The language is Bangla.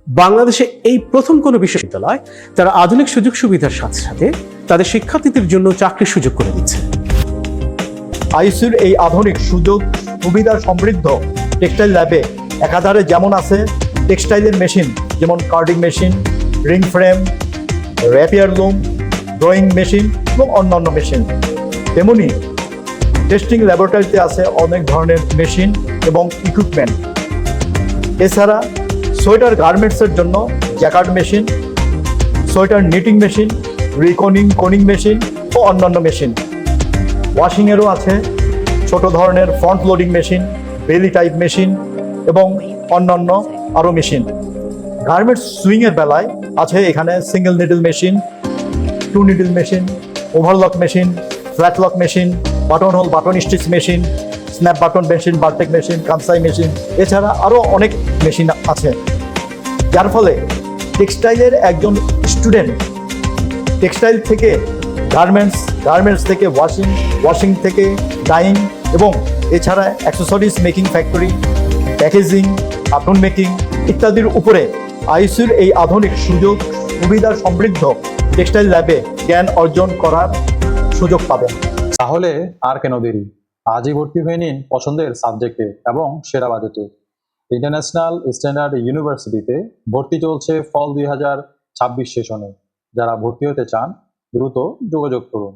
বাংলাদেশে এই প্রথম কোনো বিশ্ববিদ্যালয় তারা আধুনিক সুযোগ সুবিধার সাথে সাথে তাদের শিক্ষার্থীদের জন্য চাকরির সুযোগ করে দিচ্ছে। আইসিউর এই আধুনিক সুযোগ সুবিধা সমৃদ্ধ টেক্সটাইল ল্যাবে একাধারে যেমন আছে টেক্সটাইলের মেশিন, যেমন carding machine, ring frame, rapier loom, drawing machine এবং অন্যান্য মেশিন, তেমনি টেস্টিং ল্যাবরেটরিতে আছে অনেক ধরনের মেশিন এবং ইকুইপমেন্ট। এছাড়া সোয়েটার গার্মেন্টসের জন্য jacquard machine, sweater knitting machine, coning machine ও অন্যান্য মেশিন। ওয়াশিংয়েরও আছে ছোট ধরনের front loading machine, belly type machine এবং অন্যান্য আরও মেশিন। গার্মেন্টস সুইংয়ের বেলায় আছে এখানে single needle machine, two needle machine, overlock machine, flat lock machine, button hole button stitch machine, snap button machine, bartack machine, Kansai machine, এছাড়া আরও অনেক মেশিন আছে। যার ফলে টেক্সটাইলের একজন স্টুডেন্ট টেক্সটাইল থেকে গার্মেন্টস থেকে ওয়াশিং থেকে ডাইং এবং এছাড়া accessories making factory, packaging, cartoon making ইত্যাদির উপরে আইসিউর এই আধুনিক সুযোগ সুবিধা সমৃদ্ধ টেক্সটাইল ল্যাবে জ্ঞান অর্জন করার সুযোগ পাবেন। তাহলে আর কেন দেরি, আজই ভর্তি হয়ে নিন পছন্দের সাবজেক্টে এবং সেরা বাজেটে। ইন্টারন্যাশনাল স্ট্যান্ডার্ড ইউনিভার্সিটিতে ভর্তি চলছে ফল 2026 সেশনে। যারা ভর্তি হতে চান দ্রুত যোগাযোগ করুন।